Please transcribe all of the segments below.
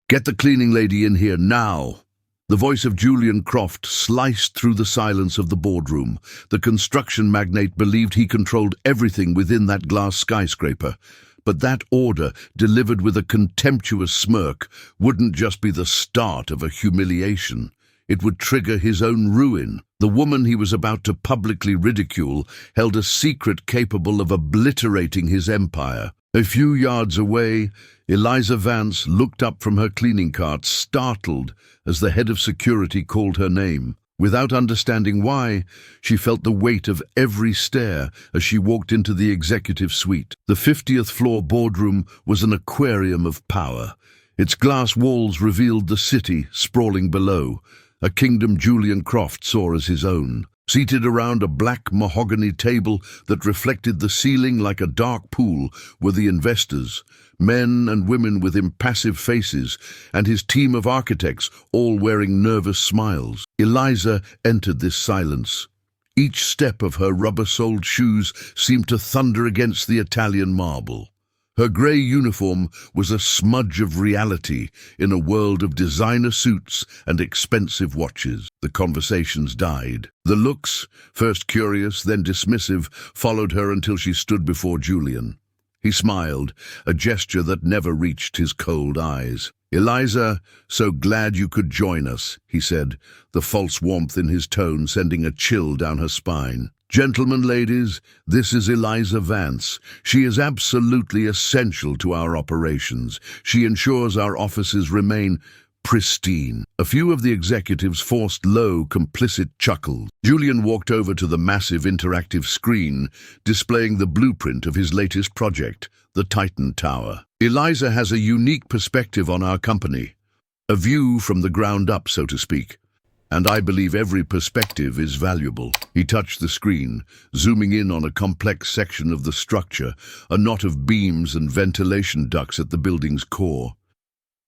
"Get the cleaning lady in here now." The voice of Julian Croft sliced through the silence of the boardroom. The construction magnate believed he controlled everything within that glass skyscraper. But that order, delivered with a contemptuous smirk, wouldn't just be the start of a humiliation. It would trigger his own ruin. The woman he was about to publicly ridicule held a secret capable of obliterating his empire. A few yards away, Eliza Vance looked up from her cleaning cart, startled as the head of security called her name. Without understanding why, she felt the weight of every stare as she walked into the executive suite. The 50th floor boardroom was an aquarium of power. Its glass walls revealed the city sprawling below, a kingdom Julian Croft saw as his own. Seated around a black mahogany table that reflected the ceiling like a dark pool were the investors, men and women with impassive faces, and his team of architects, all wearing nervous smiles. Eliza entered this silence. Each step of her rubber-soled shoes seemed to thunder against the Italian marble. Her grey uniform was a smudge of reality in a world of designer suits and expensive watches. The conversations died. The looks, first curious, then dismissive, followed her until she stood before Julian. He smiled, a gesture that never reached his cold eyes. "Eliza, so glad you could join us," he said, the false warmth in his tone sending a chill down her spine. "Gentlemen, ladies, this is Eliza Vance. She is absolutely essential to our operations. She ensures our offices remain pristine." A few of the executives forced low, complicit chuckles. Julian walked over to the massive interactive screen, displaying the blueprint of his latest project, the Titan Tower. "Eliza has a unique perspective on our company, a view from the ground up, so to speak. And I believe every perspective is valuable." He touched the screen, zooming in on a complex section of the structure, a knot of beams and ventilation ducts at the building's core.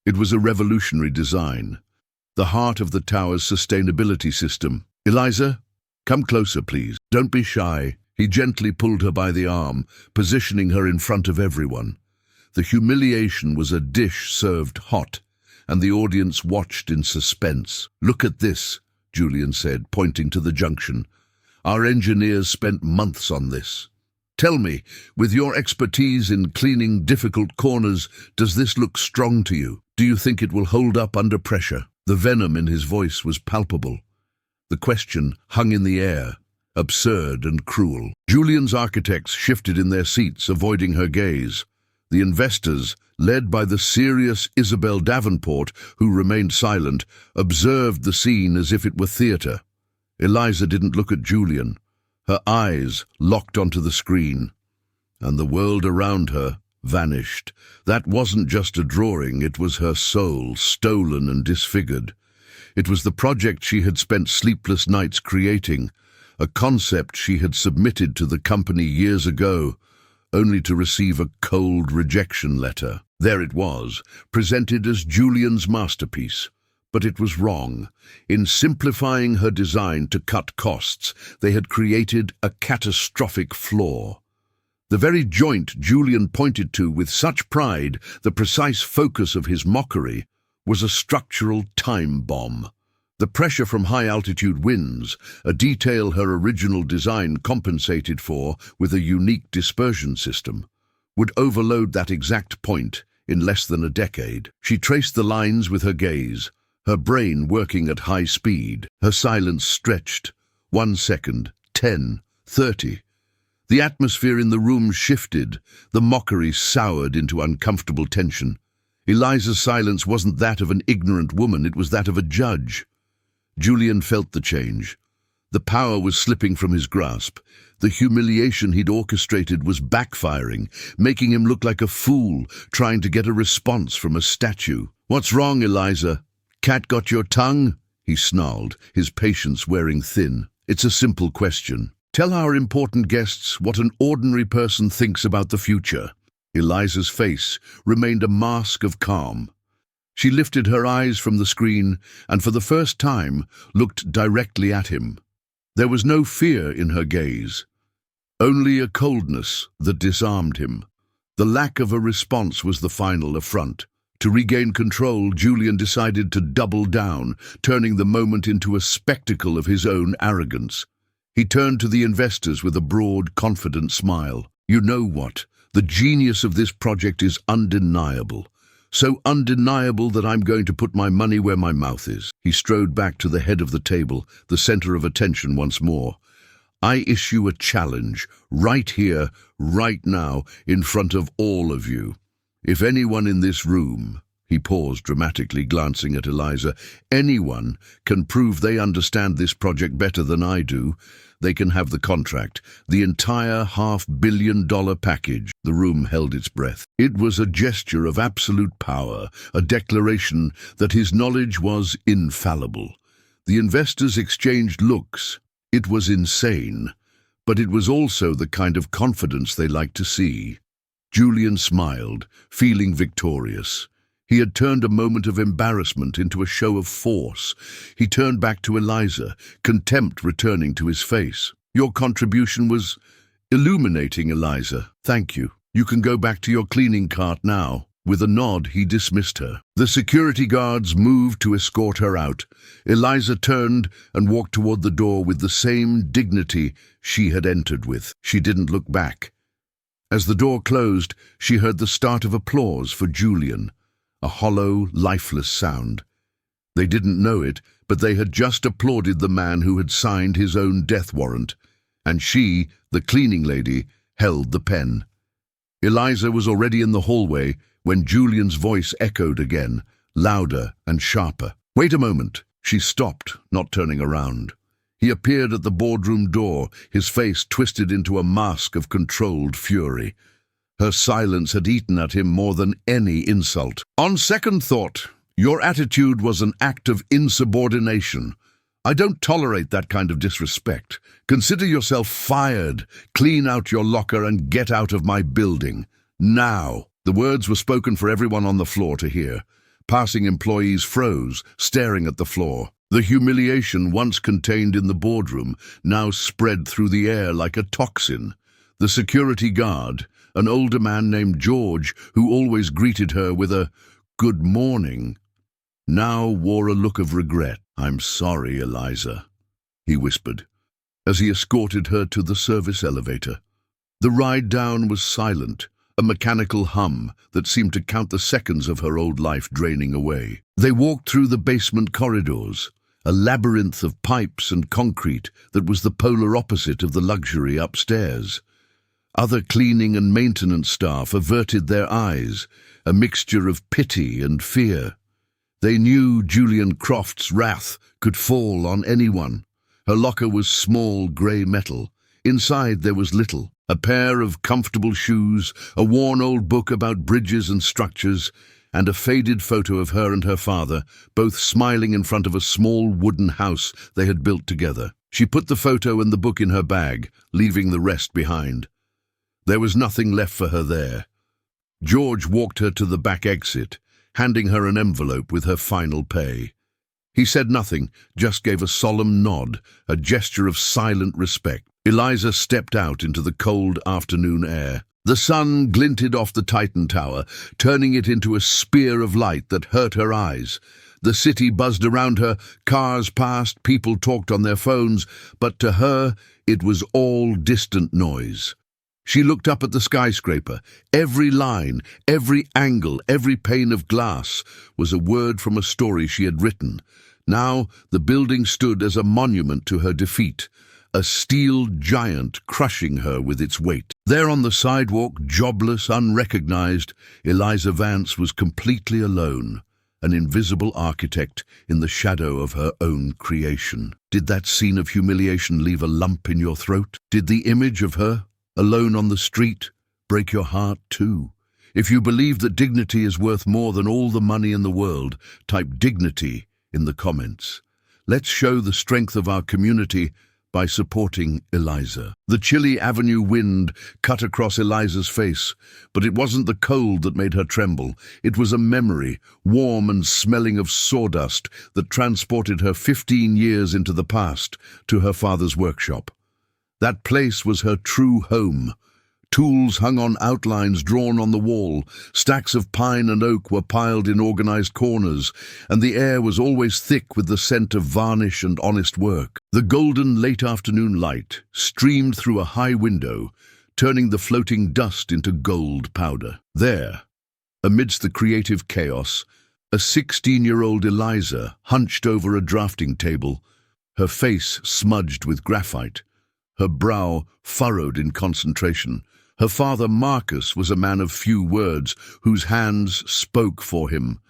It was a revolutionary design, the heart of the tower's sustainability system. "Eliza, come closer, please. Don't be shy." He gently pulled her by the arm, positioning her in front of everyone. The humiliation was a dish served hot, and the audience watched in suspense. "Look at this," Julian said, pointing to the junction. "Our engineers spent months on this. Tell me, with your expertise in cleaning difficult corners, does this look strong to you? Do you think it will hold up under pressure?" The venom in his voice was palpable. The question hung in the air, absurd and cruel. Julian's architects shifted in their seats, avoiding her gaze. The investors, led by the serious Isabel Davenport, who remained silent, observed the scene as if it were theatre. Eliza didn't look at Julian. Her eyes locked onto the screen, and the world around her vanished. That wasn't just a drawing, it was her soul, stolen and disfigured. It was the project she had spent sleepless nights creating, a concept she had submitted to the company years ago, only to receive a cold rejection letter. There it was, presented as Julian's masterpiece. But it was wrong. In simplifying her design to cut costs, they had created a catastrophic flaw. The very joint Julian pointed to with such pride, the precise focus of his mockery, was a structural time bomb. The pressure from high-altitude winds, a detail her original design compensated for with a unique dispersion system, would overload that exact point in less than a decade. She traced the lines with her gaze, her brain working at high speed. Her silence stretched. 1 second, 10, 30. The atmosphere in the room shifted, the mockery soured into uncomfortable tension. Eliza's silence wasn't that of an ignorant woman, it was that of a judge. Julian felt the change. The power was slipping from his grasp. The humiliation he'd orchestrated was backfiring, making him look like a fool trying to get a response from a statue. "What's wrong, Eliza? Cat got your tongue?" he snarled, his patience wearing thin. "It's a simple question. Tell our important guests what an ordinary person thinks about the future." Eliza's face remained a mask of calm. She lifted her eyes from the screen and for the first time looked directly at him. There was no fear in her gaze, only a coldness that disarmed him. The lack of a response was the final affront. To regain control, Julian decided to double down, turning the moment into a spectacle of his own arrogance. He turned to the investors with a broad, confident smile. "You know what? The genius of this project is undeniable. So undeniable that I'm going to put my money where my mouth is." He strode back to the head of the table, the center of attention once more. "I issue a challenge, right here, right now, in front of all of you. If anyone in this room," he paused dramatically, glancing at Eliza, "anyone can prove they understand this project better than I do, they can have the contract, the entire $500 million package." The room held its breath. It was a gesture of absolute power, a declaration that his knowledge was infallible. The investors exchanged looks. It was insane, but it was also the kind of confidence they liked to see. Julian smiled, feeling victorious. He had turned a moment of embarrassment into a show of force. He turned back to Eliza, contempt returning to his face. "Your contribution was illuminating, Eliza. Thank you. You can go back to your cleaning cart now." With a nod, he dismissed her. The security guards moved to escort her out. Eliza turned and walked toward the door with the same dignity she had entered with. She didn't look back. As the door closed, she heard the start of applause for Julian. A hollow, lifeless sound. They didn't know it, but they had just applauded the man who had signed his own death warrant. And she, the cleaning lady, held the pen. Eliza was already in the hallway when Julian's voice echoed again, louder and sharper. "Wait a moment." She stopped, not turning around. He appeared at the boardroom door, his face twisted into a mask of controlled fury. Her silence had eaten at him more than any insult. "On second thought, your attitude was an act of insubordination. I don't tolerate that kind of disrespect. Consider yourself fired. Clean out your locker and get out of my building. Now." The words were spoken for everyone on the floor to hear. Passing employees froze, staring at the floor. The humiliation once contained in the boardroom now spread through the air like a toxin. The security guard, an older man named George, who always greeted her with a "good morning," now wore a look of regret. "I'm sorry, Eliza," he whispered, as he escorted her to the service elevator. The ride down was silent, a mechanical hum that seemed to count the seconds of her old life draining away. They walked through the basement corridors, a labyrinth of pipes and concrete that was the polar opposite of the luxury upstairs. Other cleaning and maintenance staff averted their eyes, a mixture of pity and fear. They knew Julian Croft's wrath could fall on anyone. Her locker was small grey metal. Inside there was little: a pair of comfortable shoes, a worn old book about bridges and structures, and a faded photo of her and her father, both smiling in front of a small wooden house they had built together. She put the photo and the book in her bag, leaving the rest behind. There was nothing left for her there. George walked her to the back exit, handing her an envelope with her final pay. He said nothing, just gave a solemn nod, a gesture of silent respect. Eliza stepped out into the cold afternoon air. The sun glinted off the Titan Tower, turning it into a spear of light that hurt her eyes. The city buzzed around her, cars passed, people talked on their phones, but to her it was all distant noise. She looked up at the skyscraper. Every line, every angle, every pane of glass was a word from a story she had written. Now the building stood as a monument to her defeat, a steel giant crushing her with its weight. There on the sidewalk, jobless, unrecognized, Eliza Vance was completely alone, an invisible architect in the shadow of her own creation. Did that scene of humiliation leave a lump in your throat? Did the image of her, alone on the street, break your heart too? If you believe that dignity is worth more than all the money in the world, type dignity in the comments. Let's show the strength of our community by supporting Eliza. The chilly avenue wind cut across Eliza's face, but it wasn't the cold that made her tremble. It was a memory, warm and smelling of sawdust, that transported her 15 years into the past, to her father's workshop. That place was her true home, Tools hung on outlines drawn on the wall, stacks of pine and oak were piled in organized corners, and the air was always thick with the scent of varnish and honest work. The golden late afternoon light streamed through a high window, turning the floating dust into gold powder. There, amidst the creative chaos, a 16-year-old Eliza hunched over a drafting table, her face smudged with graphite, her brow furrowed in concentration. Her father, Marcus, was a man of few words, whose hands spoke for him.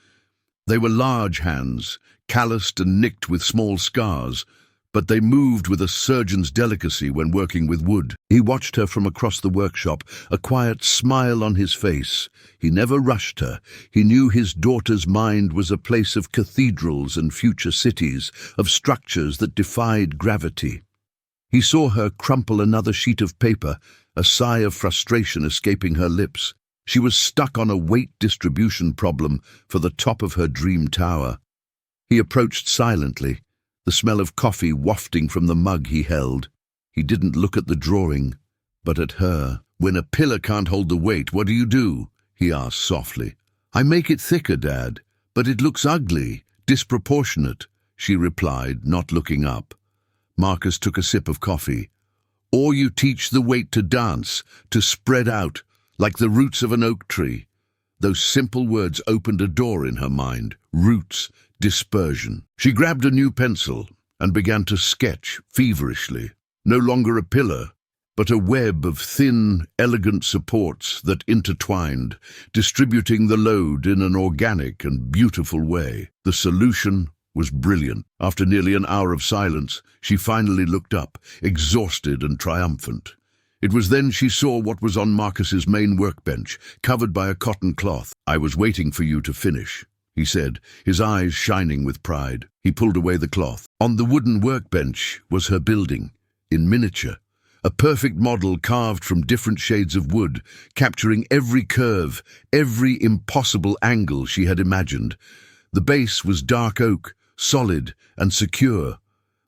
They were large hands, calloused and nicked with small scars, but they moved with a surgeon's delicacy when working with wood. He watched her from across the workshop, a quiet smile on his face. He never rushed her. He knew his daughter's mind was a place of cathedrals and future cities, of structures that defied gravity. He saw her crumple another sheet of paper, a sigh of frustration escaping her lips. She was stuck on a weight distribution problem for the top of her dream tower. He approached silently, the smell of coffee wafting from the mug he held. He didn't look at the drawing, but at her. "When a pillar can't hold the weight, what do?" he asked softly. "I make it thicker, Dad, but it looks ugly, disproportionate," she replied, not looking up. Marcus took a sip of coffee. "Or you teach the weight to dance, to spread out, like the roots of an oak tree." Those simple words opened a door in her mind. Roots, dispersion. She grabbed a new pencil and began to sketch feverishly. No longer a pillar, but a web of thin, elegant supports that intertwined, distributing the load in an organic and beautiful way. The solution was brilliant. After nearly an hour of silence, she finally looked up, exhausted and triumphant. It was then she saw what was on Marcus's main workbench, covered by a cotton cloth. "I was waiting for you to finish," he said, his eyes shining with pride. He pulled away the cloth. On the wooden workbench was her building, in miniature, a perfect model carved from different shades of wood, capturing every curve, every impossible angle she had imagined. The base was dark oak, solid and secure.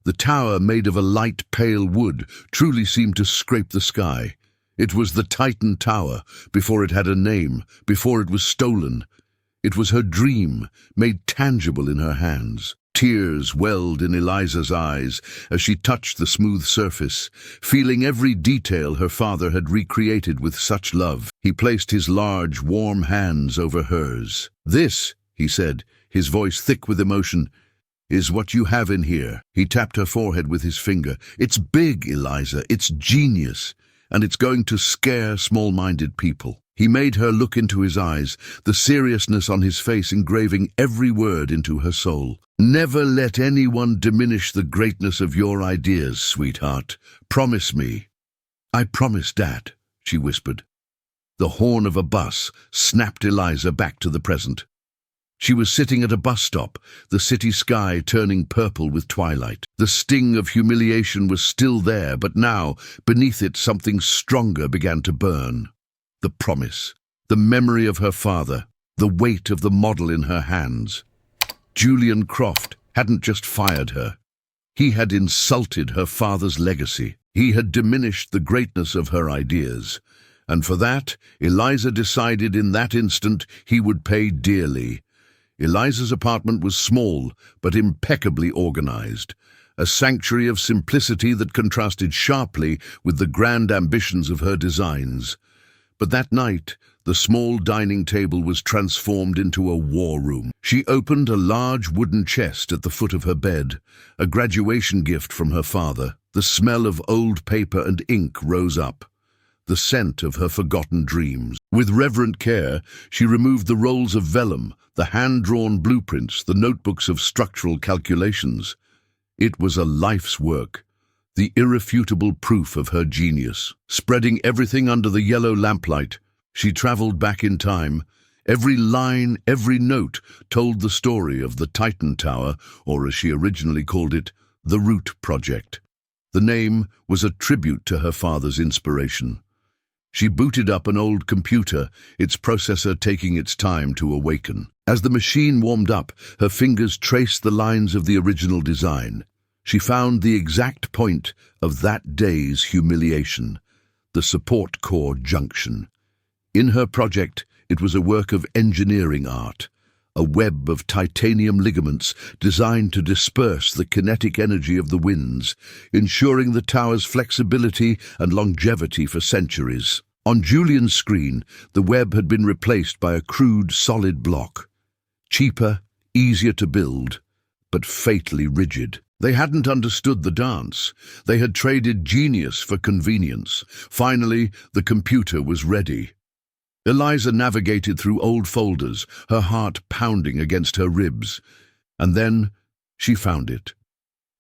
The tower, made of a light pale wood, truly seemed to scrape the sky. It was the Titan Tower, before it had a name, before it was stolen. It was her dream, made tangible in her hands. Tears welled in Eliza's eyes as she touched the smooth surface, feeling every detail her father had recreated with such love. He placed his large, warm hands over hers. "This," he said, his voice thick with emotion, "is what you have in here." He tapped her forehead with his finger. "It's big, Eliza. It's genius. And it's going to scare small-minded people." He made her look into his eyes, the seriousness on his face engraving every word into her soul. "Never let anyone diminish the greatness of your ideas, sweetheart. Promise me." "I promise, Dad," she whispered. The horn of a bus snapped Eliza back to the present. She was sitting at a bus stop, the city sky turning purple with twilight. The sting of humiliation was still there, but now, beneath it, something stronger began to burn. The promise, the memory of her father, the weight of the model in her hands. Julian Croft hadn't just fired her. He had insulted her father's legacy. He had diminished the greatness of her ideas. And for that, Eliza decided in that instant he would pay dearly. Eliza's apartment was small, but impeccably organized, a sanctuary of simplicity that contrasted sharply with the grand ambitions of her designs. But that night, the small dining table was transformed into a war room. She opened a large wooden chest at the foot of her bed, a graduation gift from her father. The smell of old paper and ink rose up, the scent of her forgotten dreams. With reverent care, she removed the rolls of vellum, the hand-drawn blueprints, the notebooks of structural calculations. It was a life's work, the irrefutable proof of her genius. Spreading everything under the yellow lamplight, she traveled back in time. Every line, every note told the story of the Titan Tower, or as she originally called it, the Root Project. The name was a tribute to her father's inspiration. She booted up an old computer, its processor taking its time to awaken. As the machine warmed up, her fingers traced the lines of the original design. She found the exact point of that day's humiliation, the support core junction. In her project, it was a work of engineering art, a web of titanium ligaments designed to disperse the kinetic energy of the winds, ensuring the tower's flexibility and longevity for centuries. On Julian's screen, the web had been replaced by a crude, solid block. Cheaper, easier to build, but fatally rigid. They hadn't understood the dance. They had traded genius for convenience. Finally, the computer was ready. Eliza navigated through old folders, her heart pounding against her ribs. And then she found it.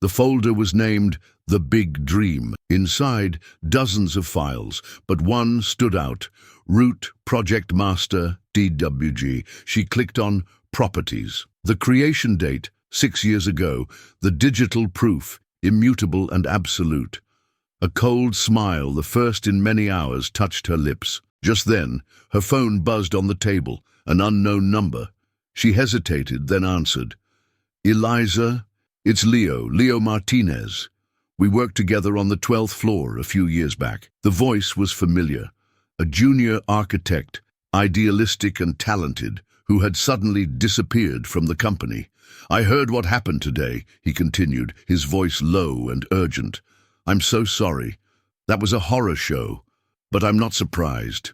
The folder was named The Big Dream. Inside, dozens of files, but one stood out. Root Project Master DWG. She clicked on Properties. The creation date, 6 years ago. The digital proof, immutable and absolute. A cold smile, the first in many hours, touched her lips. Just then, her phone buzzed on the table, an unknown number. She hesitated, then answered. Eliza, it's Leo Martinez. We worked together on the 12th floor a few years back. The voice was familiar. A junior architect, idealistic and talented, who had suddenly disappeared from the company. I heard what happened today, he continued, his voice low and urgent. I'm so sorry. That was a horror show. But I'm not surprised.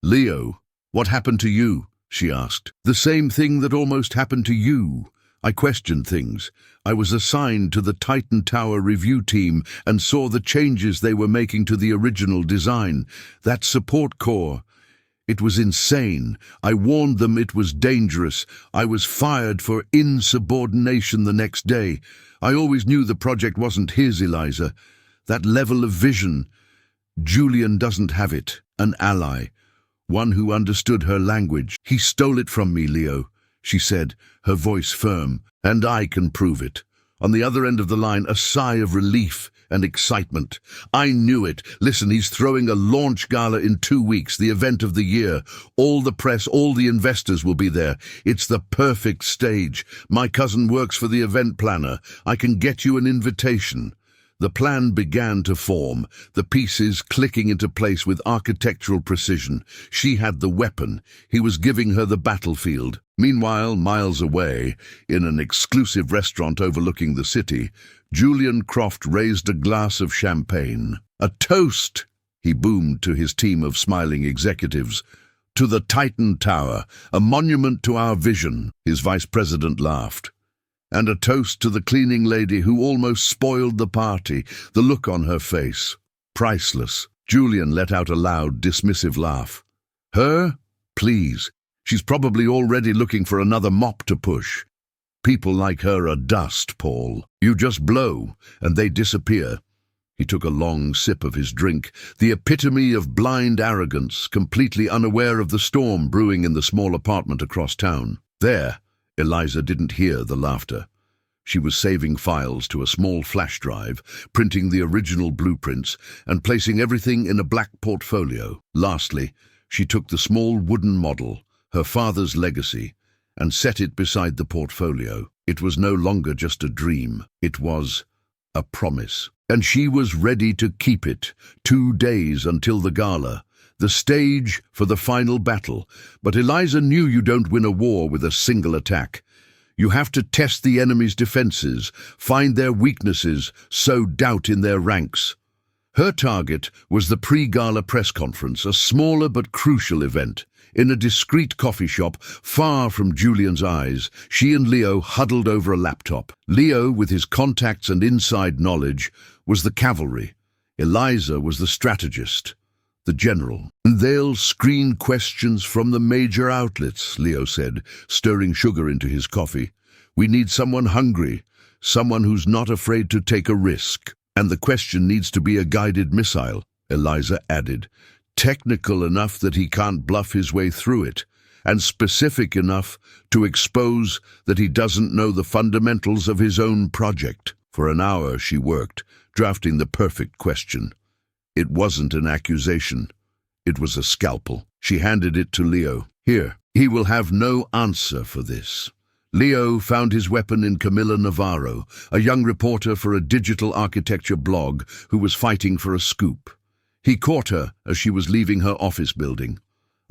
Leo, what happened to you? She asked. The same thing that almost happened to you. I questioned things. I was assigned to the Titan Tower review team and saw the changes they were making to the original design. That support core. It was insane. I warned them it was dangerous. I was fired for insubordination the next day. I always knew the project wasn't his, Eliza. That level of vision. Julian doesn't have it, an ally, one who understood her language. He stole it from me, Leo, she said, her voice firm, and I can prove it. On the other end of the line, a sigh of relief and excitement. I knew it. Listen, he's throwing a launch gala in 2 weeks, the event of the year. All the press, all the investors will be there. It's the perfect stage. My cousin works for the event planner. I can get you an invitation. The plan began to form, the pieces clicking into place with architectural precision. She had the weapon. He was giving her the battlefield. Meanwhile, miles away, in an exclusive restaurant overlooking the city, Julian Croft raised a glass of champagne. A toast, he boomed to his team of smiling executives. To the Titan Tower, a monument to our vision, his vice president laughed. And a toast to the cleaning lady who almost spoiled the party, the look on her face. Priceless. Julian let out a loud, dismissive laugh. Her? Please. She's probably already looking for another mop to push. People like her are dust, Paul. You just blow, and they disappear. He took a long sip of his drink, the epitome of blind arrogance, completely unaware of the storm brewing in the small apartment across town. There. Eliza didn't hear the laughter. She was saving files to a small flash drive, printing the original blueprints, and placing everything in a black portfolio. Lastly, she took the small wooden model, her father's legacy, and set it beside the portfolio. It was no longer just a dream. It was a promise. And she was ready to keep it. 2 days until the gala. The stage for the final battle. But Eliza knew you don't win a war with a single attack. You have to test the enemy's defenses, find their weaknesses, sow doubt in their ranks. Her target was the pre-gala press conference, a smaller but crucial event. In a discreet coffee shop, far from Julian's eyes, she and Leo huddled over a laptop. Leo, with his contacts and inside knowledge, was the cavalry. Eliza was the strategist. The general. They'll screen questions from the major outlets, Leo said, stirring sugar into his coffee. We need someone hungry, someone who's not afraid to take a risk. And the question needs to be a guided missile, Eliza added. Technical enough that he can't bluff his way through it, and specific enough to expose that he doesn't know the fundamentals of his own project. For an hour she worked, drafting the perfect question. It wasn't an accusation. It was a scalpel. She handed it to Leo. Here, he will have no answer for this. Leo found his weapon in Camilla Navarro, a young reporter for a digital architecture blog who was fighting for a scoop. He caught her as she was leaving her office building.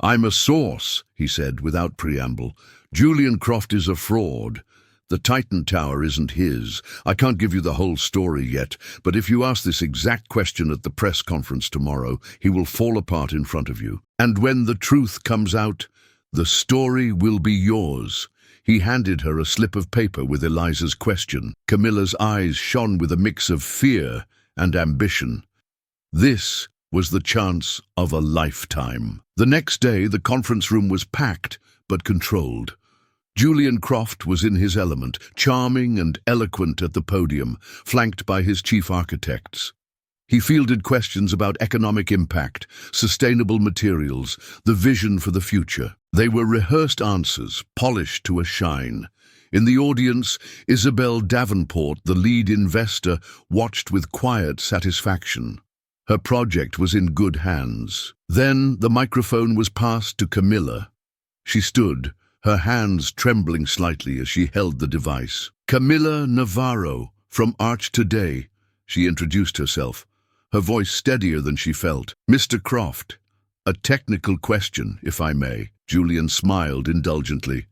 "I'm a source," he said without preamble. "Julian Croft is a fraud. The Titan Tower isn't his. I can't give you the whole story yet, but if you ask this exact question at the press conference tomorrow, he will fall apart in front of you. And when the truth comes out, the story will be yours." He handed her a slip of paper with Eliza's question. Camilla's eyes shone with a mix of fear and ambition. This was the chance of a lifetime. The next day, the conference room was packed, but controlled. Julian Croft was in his element, charming and eloquent at the podium, flanked by his chief architects. He fielded questions about economic impact, sustainable materials, the vision for the future. They were rehearsed answers, polished to a shine. In the audience, Isabel Davenport, the lead investor, watched with quiet satisfaction. Her project was in good hands. Then the microphone was passed to Camilla. She stood, her hands trembling slightly as she held the device. "Camilla Navarro, from Arch Today," she introduced herself, her voice steadier than she felt. "Mr. Croft, a technical question, if I may." Julian smiled indulgently.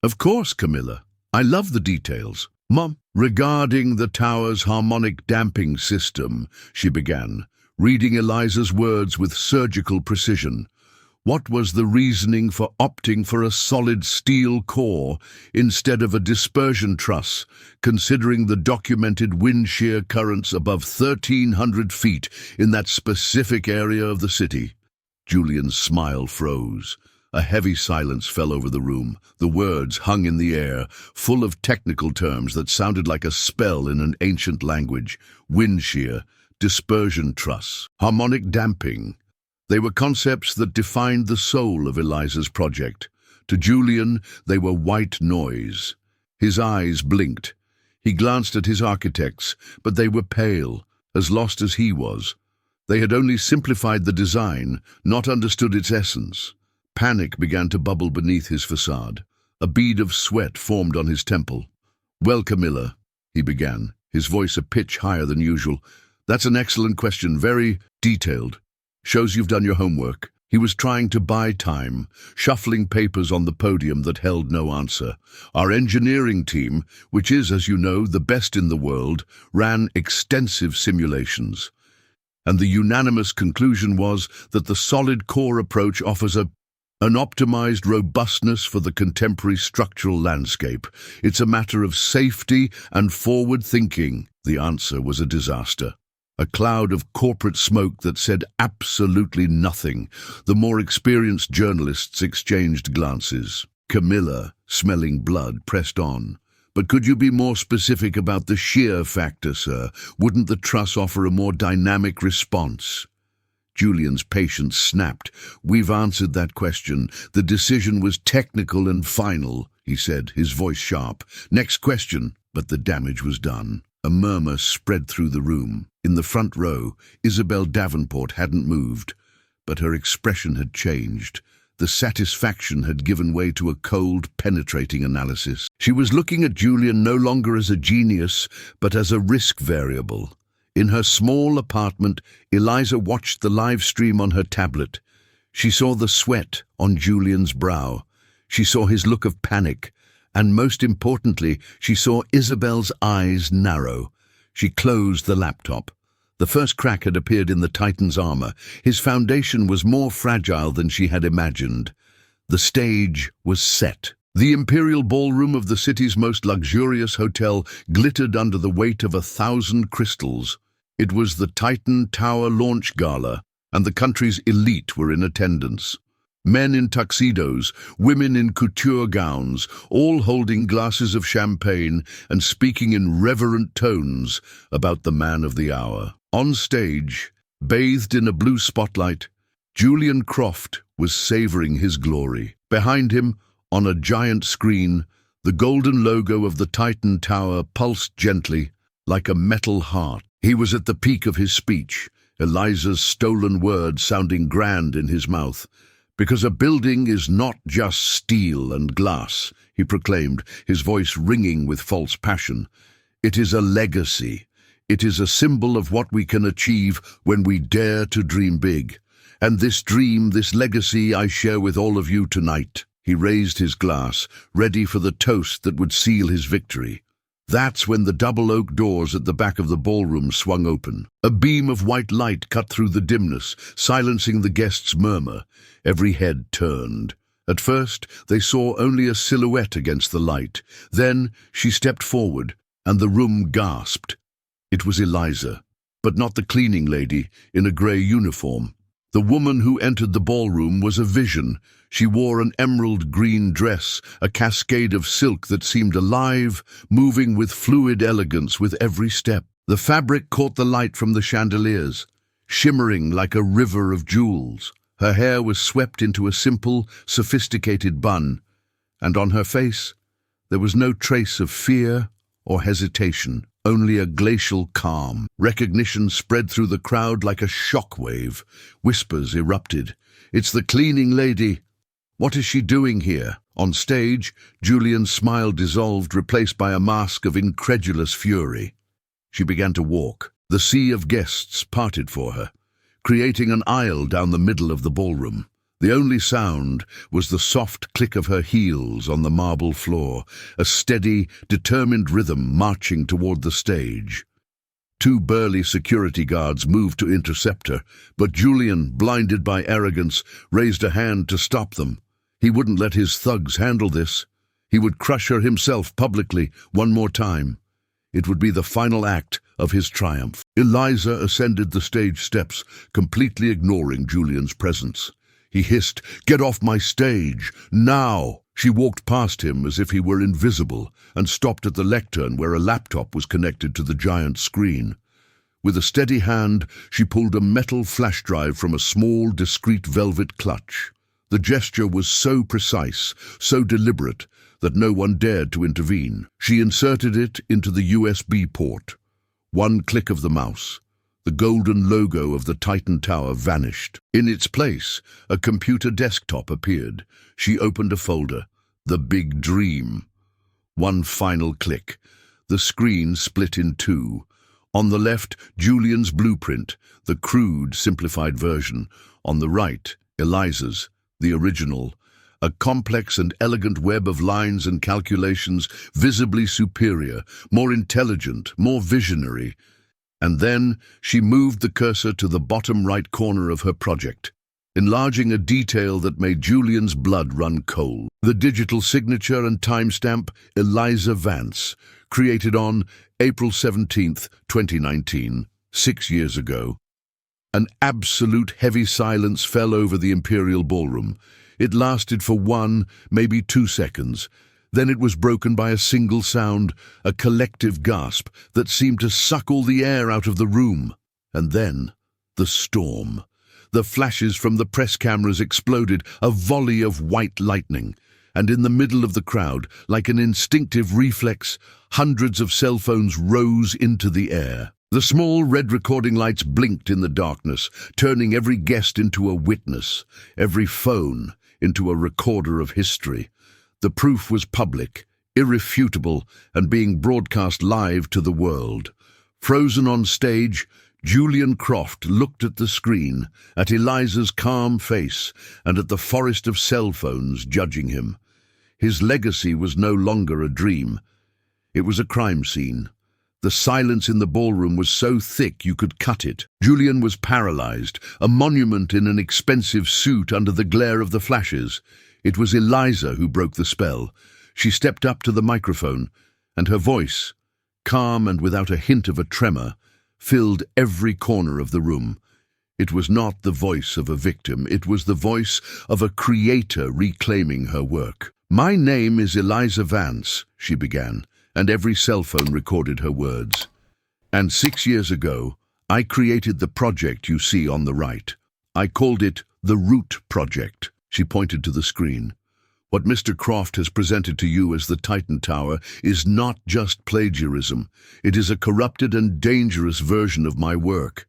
"Of course, Camilla. I love the details." "Mom, regarding the tower's harmonic damping system," she began, reading Eliza's words with surgical precision. "What was the reasoning for opting for a solid steel core instead of a dispersion truss, considering the documented wind shear currents above 1,300 feet in that specific area of the city?" Julian's smile froze. A heavy silence fell over the room. The words hung in the air, full of technical terms that sounded like a spell in an ancient language. Wind shear, dispersion truss, harmonic damping. They were concepts that defined the soul of Eliza's project. To Julian, they were white noise. His eyes blinked. He glanced at his architects, but they were pale, as lost as he was. They had only simplified the design, not understood its essence. Panic began to bubble beneath his facade. A bead of sweat formed on his temple. "Well, Camilla," he began, his voice a pitch higher than usual, "that's an excellent question, very detailed. Shows you've done your homework." He was trying to buy time, shuffling papers on the podium that held no answer. "Our engineering team, which is, as you know, the best in the world, ran extensive simulations. And the unanimous conclusion was that the solid core approach offers an optimized robustness for the contemporary structural landscape. It's a matter of safety and forward thinking." The answer was a disaster. A cloud of corporate smoke that said absolutely nothing. The more experienced journalists exchanged glances. Camilla, smelling blood, pressed on. "But could you be more specific about the shear factor, sir? Wouldn't the truss offer a more dynamic response?" Julian's patience snapped. "We've answered that question. The decision was technical and final," he said, his voice sharp. "Next question." But the damage was done. A murmur spread through the room. In the front row, Isabel Davenport hadn't moved, but her expression had changed. The satisfaction had given way to a cold, penetrating analysis. She was looking at Julian no longer as a genius, but as a risk variable. In her small apartment, Eliza watched the live stream on her tablet. She saw the sweat on Julian's brow. She saw his look of panic. And most importantly, she saw Isabel's eyes narrow. She closed the laptop. The first crack had appeared in the Titan's armor. His foundation was more fragile than she had imagined. The stage was set. The imperial ballroom of the city's most luxurious hotel glittered under the weight of 1,000 crystals. It was the Titan Tower launch gala, and the country's elite were in attendance. Men in tuxedos, women in couture gowns, all holding glasses of champagne and speaking in reverent tones about the man of the hour. On stage, bathed in a blue spotlight, Julian Croft was savoring his glory. Behind him, on a giant screen, the golden logo of the Titan Tower pulsed gently, like a metal heart. He was at the peak of his speech, Eliza's stolen words sounding grand in his mouth. "Because a building is not just steel and glass," he proclaimed, his voice ringing with false passion. "It is a legacy. It is a symbol of what we can achieve when we dare to dream big. And this dream, this legacy, I share with all of you tonight." He raised his glass, ready for the toast that would seal his victory. That's when the double oak doors at the back of the ballroom swung open. A beam of white light cut through the dimness, silencing the guests' murmur. Every head turned. At first, they saw only a silhouette against the light. Then she stepped forward, and the room gasped. It was Eliza, but not the cleaning lady in a grey uniform. The woman who entered the ballroom was a vision. She wore an emerald green dress, a cascade of silk that seemed alive, moving with fluid elegance with every step. The fabric caught the light from the chandeliers, shimmering like a river of jewels. Her hair was swept into a simple, sophisticated bun, and on her face there was no trace of fear or hesitation, only a glacial calm. Recognition spread through the crowd like a shockwave. Whispers erupted. "It's the cleaning lady. What is she doing here?" On stage, Julian's smile dissolved, replaced by a mask of incredulous fury. She began to walk. The sea of guests parted for her, creating an aisle down the middle of the ballroom. The only sound was the soft click of her heels on the marble floor, a steady, determined rhythm marching toward the stage. Two burly security guards moved to intercept her, but Julian, blinded by arrogance, raised a hand to stop them. He wouldn't let his thugs handle this. He would crush her himself publicly one more time. It would be the final act of his triumph. Eliza ascended the stage steps, completely ignoring Julian's presence. He hissed, "Get off my stage, now!" She walked past him as if he were invisible and stopped at the lectern where a laptop was connected to the giant screen. With a steady hand, she pulled a metal flash drive from a small, discreet velvet clutch. The gesture was so precise, so deliberate, that no one dared to intervene. She inserted it into the USB port. One click of the mouse. The golden logo of the Titan Tower vanished. In its place, a computer desktop appeared. She opened a folder. The Big Dream. One final click. The screen split in two. On the left, Julian's blueprint, the crude, simplified version. On the right, Eliza's, the original. A complex and elegant web of lines and calculations, visibly superior, more intelligent, more visionary. And then she moved the cursor to the bottom right corner of her project, enlarging a detail that made Julian's blood run cold. The digital signature and timestamp, Eliza Vance, created on April 17th, 2019, 6 years ago. An absolute heavy silence fell over the Imperial Ballroom. It lasted for 1, maybe 2 seconds. Then it was broken by a single sound, a collective gasp that seemed to suck all the air out of the room. And then, the storm. The flashes from the press cameras exploded, a volley of white lightning. And in the middle of the crowd, like an instinctive reflex, hundreds of cell phones rose into the air. The small red recording lights blinked in the darkness, turning every guest into a witness, every phone into a recorder of history. The proof was public, irrefutable, and being broadcast live to the world. Frozen on stage, Julian Croft looked at the screen, at Eliza's calm face, and at the forest of cell phones judging him. His legacy was no longer a dream. It was a crime scene. The silence in the ballroom was so thick you could cut it. Julian was paralyzed, a monument in an expensive suit under the glare of the flashes. It was Eliza who broke the spell. She stepped up to the microphone, and her voice, calm and without a hint of a tremor, filled every corner of the room. It was not the voice of a victim. It was the voice of a creator reclaiming her work. "My name is Eliza Vance," she began, and every cell phone recorded her words. "And 6 years ago, I created the project you see on the right. I called it the Root Project." She pointed to the screen. "What Mr. Croft has presented to you as the Titan Tower is not just plagiarism. It is a corrupted and dangerous version of my work.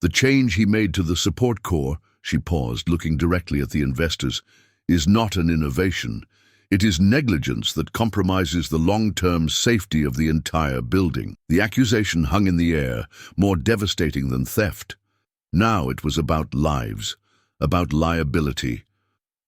The change he made to the support corps," she paused, looking directly at the investors, "is not an innovation. It is negligence that compromises the long-term safety of the entire building. The accusation hung in the air, more devastating than theft. Now it was about lives, about liability.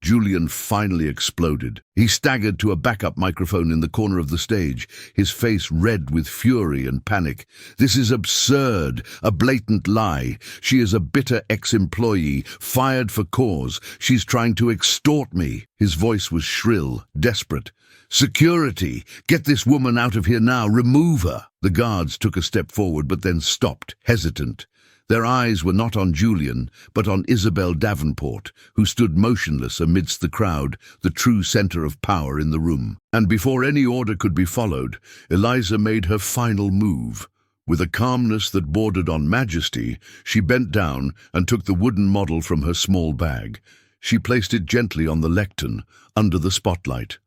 Julian finally exploded. He staggered to a backup microphone in the corner of the stage, his face red with fury and panic. "This is absurd, a blatant lie. She is a bitter ex-employee, fired for cause. She's trying to extort me." His voice was shrill, desperate. "Security! Get this woman out of here now! Remove her!" The guards took a step forward but then stopped, hesitant. Their eyes were not on Julian, but on Isabel Davenport, who stood motionless amidst the crowd, the true center of power in the room. And before any order could be followed, Eliza made her final move. With a calmness that bordered on majesty, she bent down and took the wooden model from her small bag. She placed it gently on the lectern, under the spotlight.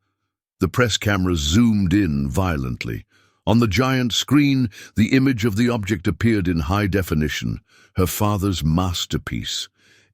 The press cameras zoomed in violently. On the giant screen, the image of the object appeared in high definition, her father's masterpiece.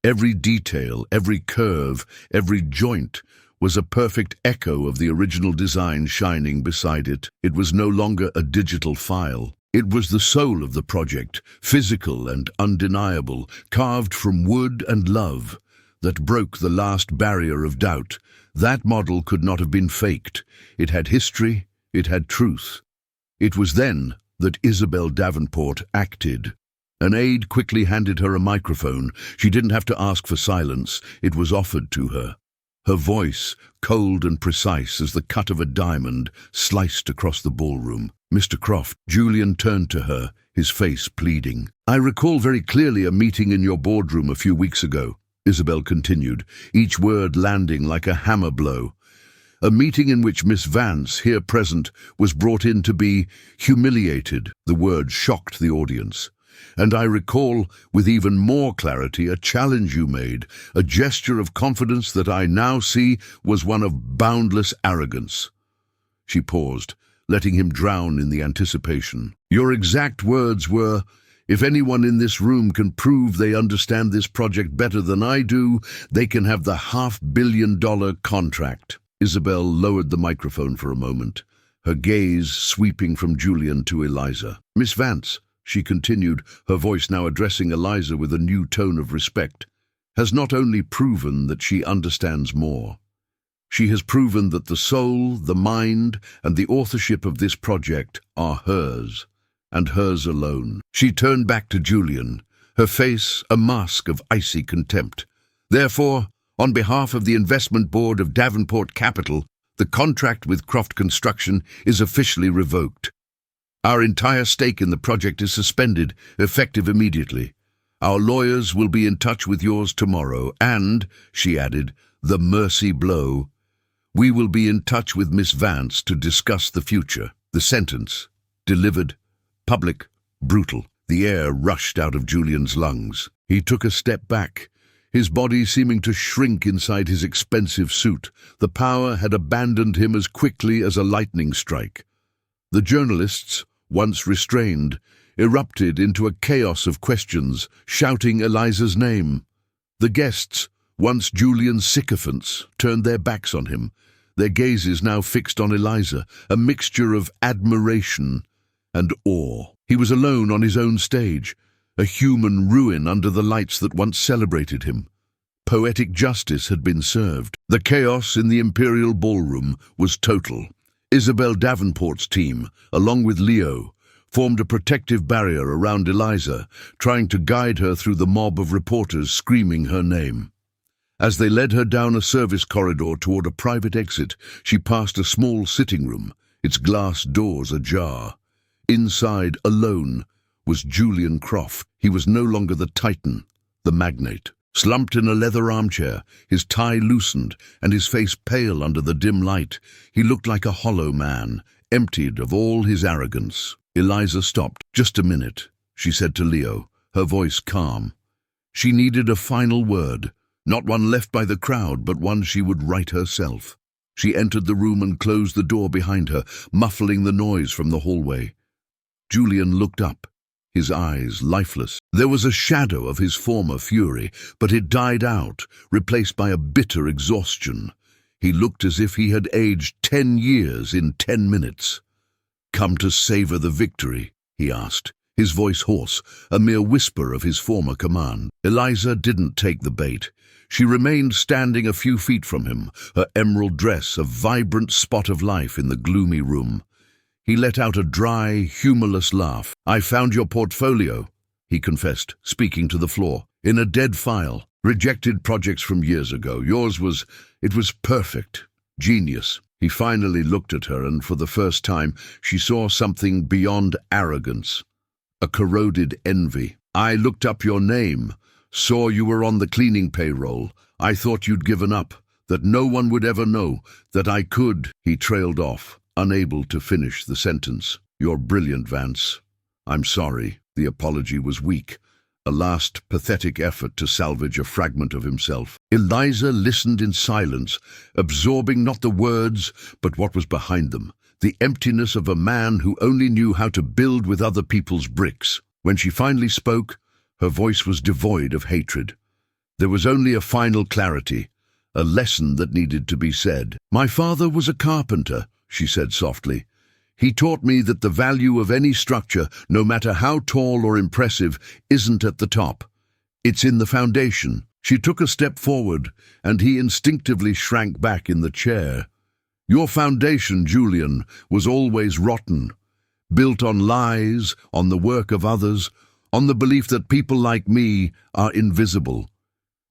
Every detail, every curve, every joint was a perfect echo of the original design shining beside it. It was no longer a digital file. It was the soul of the project, physical and undeniable, carved from wood and love, that broke the last barrier of doubt. That model could not have been faked. It had history, it had truth. It was then that Isabel Davenport acted. An aide quickly handed her a microphone. She didn't have to ask for silence. It was offered to her. Her voice, cold and precise as the cut of a diamond, sliced across the ballroom. "Mr. Croft," Julian turned to her, his face pleading. "I recall very clearly a meeting in your boardroom a few weeks ago," Isabel continued, each word landing like a hammer blow. "A meeting in which Miss Vance, here present, was brought in to be humiliated." The word shocked the audience. "And I recall, with even more clarity, a challenge you made, a gesture of confidence that I now see was one of boundless arrogance." She paused, letting him drown in the anticipation. "Your exact words were, 'If anyone in this room can prove they understand this project better than I do, they can have the $500 million contract.'" Isabel lowered the microphone for a moment, her gaze sweeping from Julian to Eliza. "Miss Vance," she continued, her voice now addressing Eliza with a new tone of respect, "has not only proven that she understands more. She has proven that the soul, the mind, and the authorship of this project are hers, and hers alone." She turned back to Julian, her face a mask of icy contempt. "Therefore, on behalf of the investment board of Davenport Capital, the contract with Croft Construction is officially revoked. Our entire stake in the project is suspended, effective immediately. Our lawyers will be in touch with yours tomorrow, and," she added, "the mercy blow, we will be in touch with Miss Vance to discuss the future." The sentence, delivered, public, brutal. The air rushed out of Julian's lungs. He took a step back, his body seeming to shrink inside his expensive suit. The power had abandoned him as quickly as a lightning strike. The journalists, once restrained, erupted into a chaos of questions, shouting Eliza's name. The guests, once Julian's sycophants, turned their backs on him, their gazes now fixed on Eliza, a mixture of admiration and awe. He was alone on his own stage, a human ruin under the lights that once celebrated him. Poetic justice had been served. The chaos in the Imperial Ballroom was total. Isabel Davenport's team, along with Leo, formed a protective barrier around Eliza, trying to guide her through the mob of reporters screaming her name. As they led her down a service corridor toward a private exit, she passed a small sitting room, its glass doors ajar. Inside, alone, was Julian Croft. He was no longer the titan, the magnate. Slumped in a leather armchair, his tie loosened and his face pale under the dim light, he looked like a hollow man, emptied of all his arrogance. Eliza stopped. "Just a minute," she said to Leo, her voice calm. She needed a final word, not one left by the crowd, but one she would write herself. She entered the room and closed the door behind her, muffling the noise from the hallway. Julian looked up, his eyes lifeless. There was a shadow of his former fury, but it died out, replaced by a bitter exhaustion. He looked as if he had aged 10 years in 10 minutes. "Come to savor the victory?" he asked, his voice hoarse, a mere whisper of his former command. Eliza didn't take the bait. She remained standing a few feet from him, her emerald dress a vibrant spot of life in the gloomy room. He let out a dry, humorless laugh. "I found your portfolio," he confessed, speaking to the floor. "In a dead file. Rejected projects from years ago. It was perfect. Genius." He finally looked at her, and for the first time she saw something beyond arrogance. A corroded envy. "I looked up your name, saw you were on the cleaning payroll. I thought you'd given up, that no one would ever know, that I could." He trailed off, unable to finish the sentence. "You're brilliant, Vance. I'm sorry." The apology was weak, a last pathetic effort to salvage a fragment of himself. Eliza listened in silence, absorbing not the words, but what was behind them, the emptiness of a man who only knew how to build with other people's bricks. When she finally spoke, her voice was devoid of hatred. There was only a final clarity, a lesson that needed to be said. "My father was a carpenter," she said softly. "He taught me that the value of any structure, no matter how tall or impressive, isn't at the top. It's in the foundation." She took a step forward, and he instinctively shrank back in the chair. "Your foundation, Julian, was always rotten, built on lies, on the work of others, on the belief that people like me are invisible.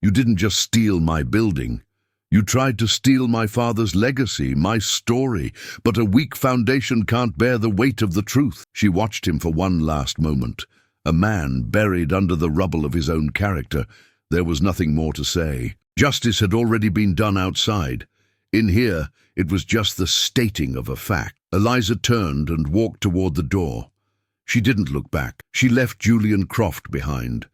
You didn't just steal my building. You tried to steal my father's legacy, my story, but a weak foundation can't bear the weight of the truth." She watched him for one last moment, a man buried under the rubble of his own character. There was nothing more to say. Justice had already been done outside. In here, it was just the stating of a fact. Eliza turned and walked toward the door. She didn't look back. She left Julian Croft behind,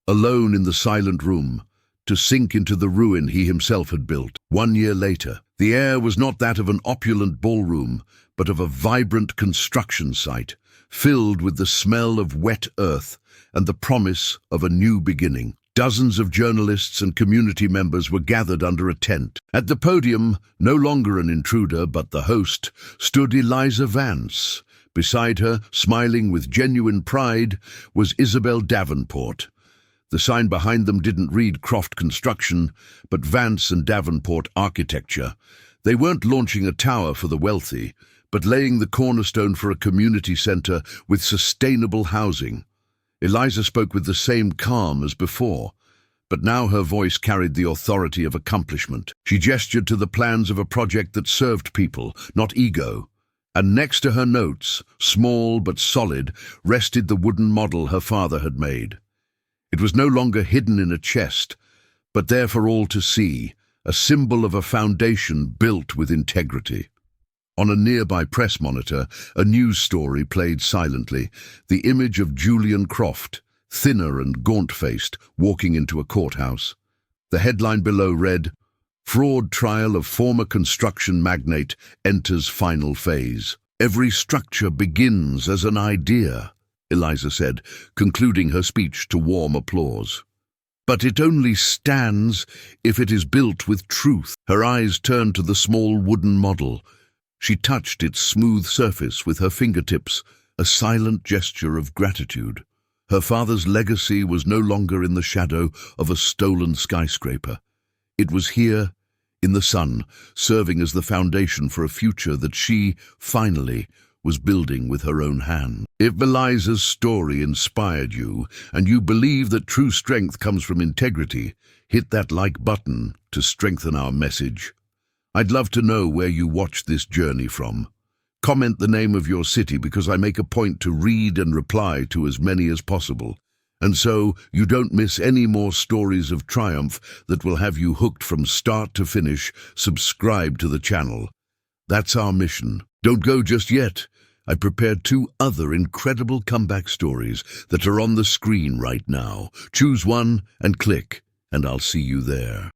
alone in the silent room, to sink into the ruin he himself had built. 1 year later, the air was not that of an opulent ballroom, but of a vibrant construction site, filled with the smell of wet earth and the promise of a new beginning. Dozens of journalists and community members were gathered under a tent. At the podium, no longer an intruder but the host, stood Eliza Vance. Beside her, smiling with genuine pride, was Isabel Davenport. The sign behind them didn't read Croft Construction, but Vance and Davenport Architecture. They weren't launching a tower for the wealthy, but laying the cornerstone for a community center with sustainable housing. Eliza spoke with the same calm as before, but now her voice carried the authority of accomplishment. She gestured to the plans of a project that served people, not ego. And next to her notes, small but solid, rested the wooden model her father had made. It was no longer hidden in a chest, but there for all to see, a symbol of a foundation built with integrity. On a nearby press monitor, a news story played silently, the image of Julian Croft, thinner and gaunt-faced, walking into a courthouse. The headline below read, "Fraud trial of former construction magnate enters final phase." "Every structure begins as an idea," Eliza said, concluding her speech to warm applause. "But it only stands if it is built with truth." Her eyes turned to the small wooden model. She touched its smooth surface with her fingertips, a silent gesture of gratitude. Her father's legacy was no longer in the shadow of a stolen skyscraper. It was here, in the sun, serving as the foundation for a future that she, finally, was building with her own hand. If Eliza's story inspired you, and you believe that true strength comes from integrity, hit that like button to strengthen our message. I'd love to know where you watched this journey from. Comment the name of your city, because I make a point to read and reply to as many as possible. And so you don't miss any more stories of triumph that will have you hooked from start to finish. Subscribe to the channel. That's our mission. Don't go just yet. I prepared 2 other incredible comeback stories that are on the screen right now. Choose one and click, and I'll see you there.